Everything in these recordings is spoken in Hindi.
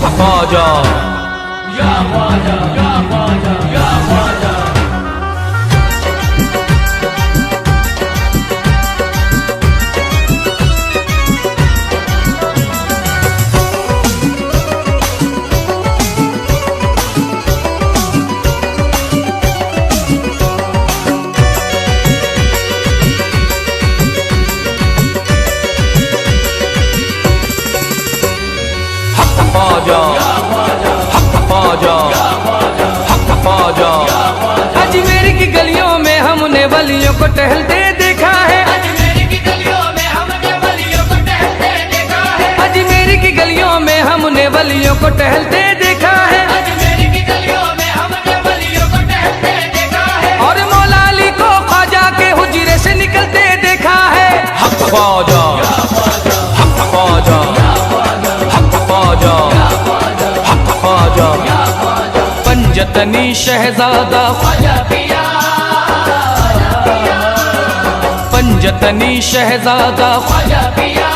ख्वाजा या ख्वाजा या ख्वाजा या ख्वाजा। अजमेर की गलियों में हमने वलियों को टहलते देखा है। अजमेर की गलियों में हमने वलियों को टहलते देखा है। अजमेर की गलियों में हमने वलियों को टहलते देखा है। अजमेर की गलियों में हमने वलियों को टहलते देखा है। और मौला अली को ख्वाजा के हुजरे से निकलते देखा है। हक ख्वाजा हक ख्वाजा हक ख्वाजा हक ख्वाजा। पंजतनी शहजादा ख्वाजा पिया पंजतनी शहजादा ख्वाजा पिया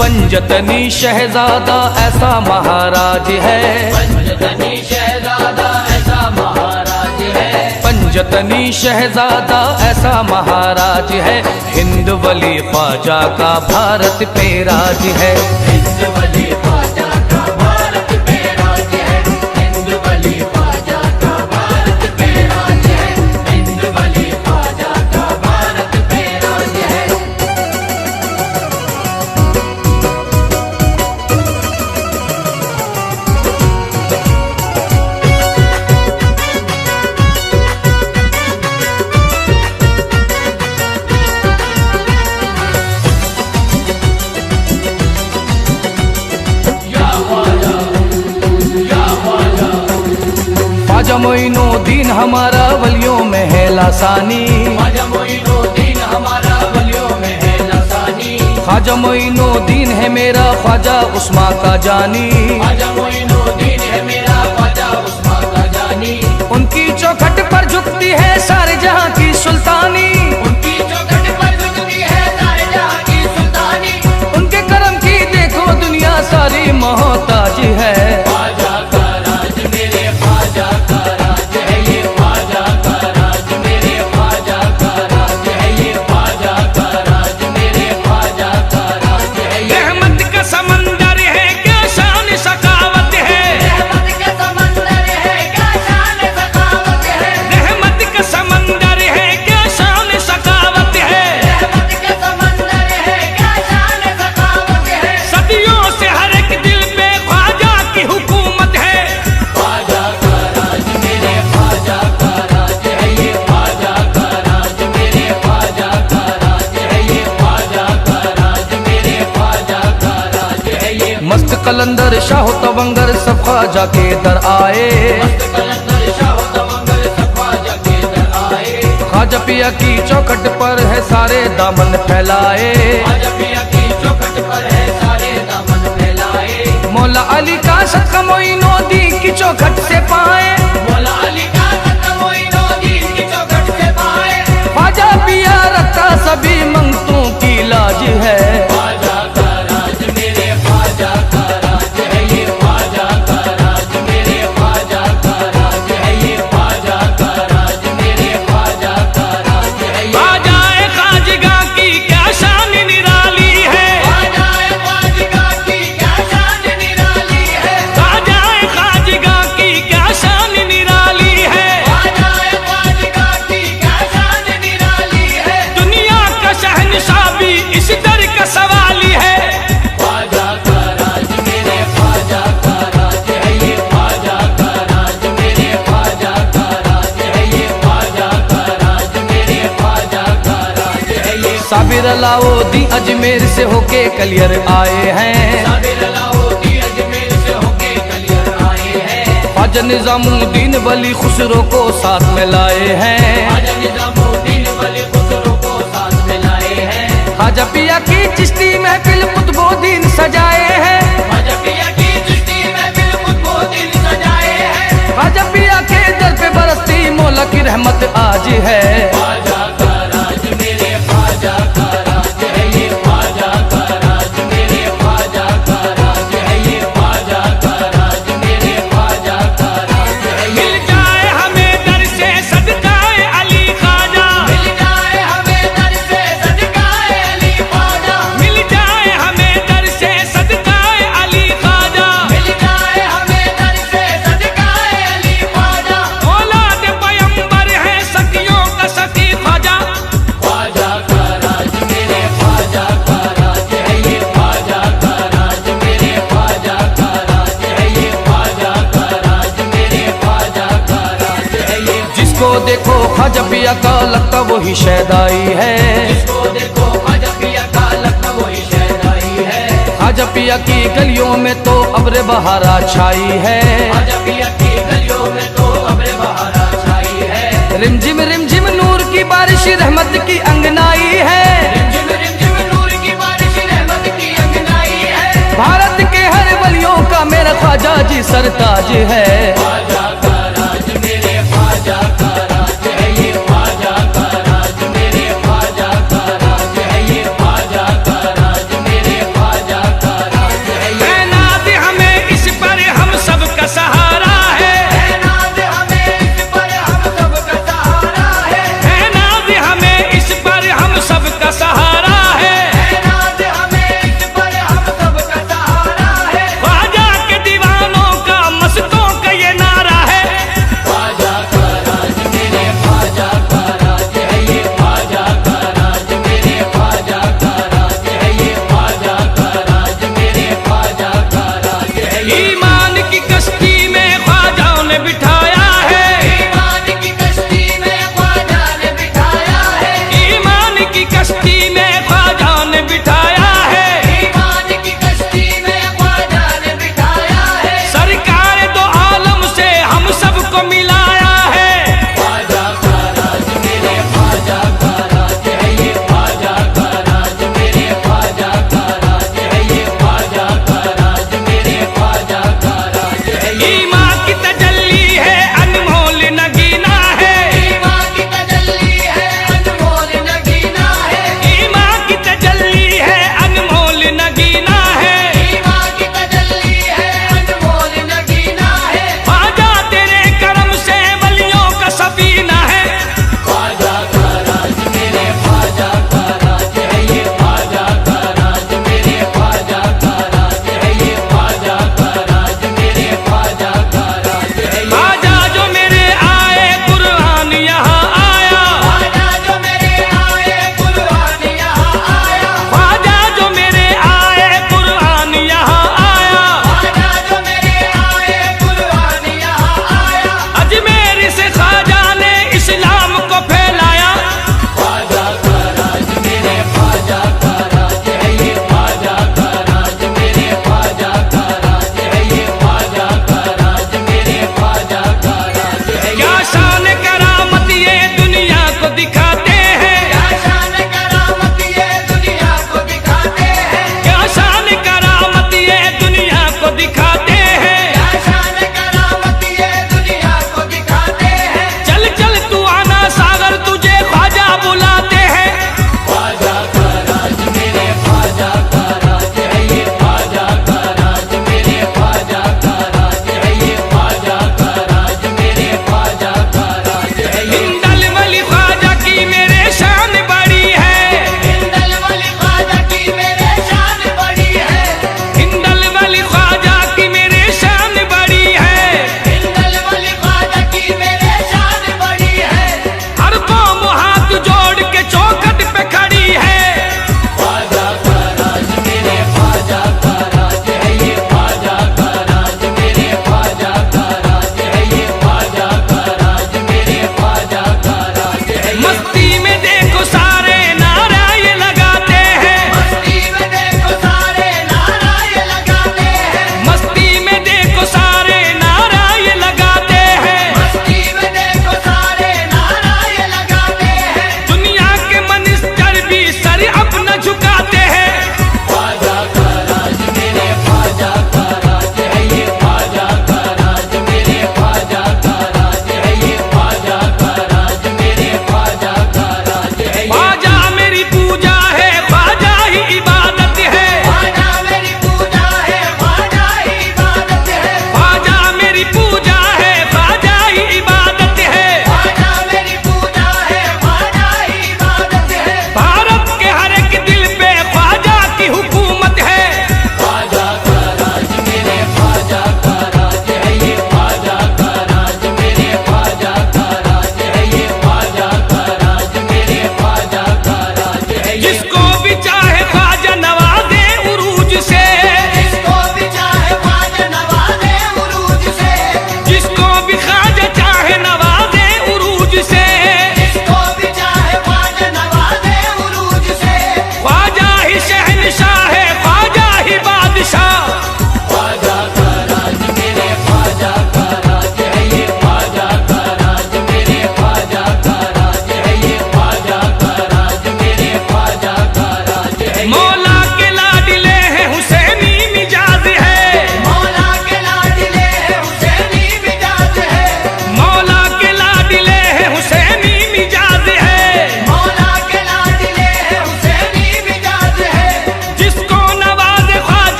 पंजतनी शहजादा ऐसा महाराज है। पंजतनी शहजादा ऐसा महाराज है। पंजतनी शहजादा ऐसा महाराज है। हिंद वली ख्वाजा का भारत पे राज है। हिंद वली ख्वाजा का भारत पे राज है। हिंद वली ख्वाजा का भारत पे राज है। हिंद वली ख्वाजा का भारत पे राज है। ख्वाजा मोइनुद्दीन हमारा वलियों में है लासानी। ख्वाजा मोइनुद्दीन हमारा वलियों में है लासानी। ख्वाजा मोइनुद्दीन है मेरा ख्वाजा उस्मा का जानी। ख्वाजा मोइनुद्दीन है मेरा ख्वाजा उस्मा का जानी। उनकी चौखट पर झुकती है सारे जहां की सुल्तानी। उनकी चौखट पर झुकती है सारे जहां की सुल्तानी। उनके करम की देखो दुनिया सारी मोहताज है। ख्वाजा का राज मेरे ख्वाजा का राज है। ये ख्वाजा का राज मेरे ख्वाजा का राज है। ये ख्वाजा का राज मेरे ख्वाजा का राज है। ये रहमत का समंदर है क्या शान सखावत है। रहमत का समंदर है क्या शान सखावत है। रहमत का समंदर है क्या शान सखावत है। रहमत का समंदर है क्या शान सखावत है। सदियों से हर एक दिल पे ख्वाजा की हुकूमत है। ख्वाजा का राज मेरे ख्वाजा का राज है। ये ख्वाजा का राज मेरे ख्वाजा का राज है। ये ख्वाजा का राज मेरे ख्वाजा का राज है। ये मस्त कलंदर शाह तवंगर सब ख्वाजा के दर आए। मस्त कलंदर शाह तवंगर सब ख्वाजा के दर आए। ख्वाजा पिया की चौखट पर है सारे दामन फैलाए। ख्वाजा पिया की चौखट पर है सारे दामन फैलाए। मौला अली का सदका मोइनुद्दीन की चौखट से पाए। मौला अली का सदका मोइनुद्दीन की चौखट से पाए। ख्वाजा पिया रखता सभी मंगतों की लाज है। ख्वाजा का राज मेरे ख्वाजा का राज है। ये ख्वाजा का राज मेरे ख्वाजा का राज है। ये ख्वाजा का राज मेरे ख्वाजा का राज है। ये ख्वाजाए खाजगा की क्या शान निराली है। ख्वाजाए खाजगा की क्या शान निराली है। ख्वाजाए खाजगा की क्या शान निराली है। ख्वाजाए खाजगा की क्या शान निराली है। दुनिया का शहंशाह भी इस दर का सवाली है। ख्वाजा का राज मेरे ख्वाजा का राज है। ये ख्वाजा का राज मेरे ख्वाजा का राज है। ये ख्वाजा का राज मेरे ख्वाजा का राज है। ये साबिर अलाउद्दीन अजमेर से होके कलियर आए हैं। साबिर अलाउद्दीन अजमेर से होके कलियर आए हैं। ख्वाजा निजामुद्दीन वली खुसरो को साथ में लाए हैं। ख्वाजा निजामुद्दीन वली खुसरो को साथ में लाए हैं। ख्वाजा पिया की चिश्ती महफिल कुतुबुद्दीन सजाए हैं। ख्वाजा पिया की चिश्ती महफिल कुतुबुद्दीन सजाए हैं। ख्वाजा पिया के दर पे बरसती मौला की रहमत आज है। ख्वाजा का राज मेरे ख्वाजा का राज है। ये ख्वाजा का राज मेरे ख्वाजा का देखो ख्वाजा पिया का लगता वही शहदाई है, जिसको देखो ख्वाजा पिया का लगता वही शहदाई है। ख्वाजा पिया की गलियों में तो अब्र बहारा छाई है, ख्वाजा पिया की गलियों में तो अब्र बहारा छाई है। रिमझिम नूर की बारिश रहमत की अंगनाई है, रिमझिम नूर की बारिश रहमत की अंगनाई है। भारत के हर वलियों का मेरा ख्वाजा जी सरताज है।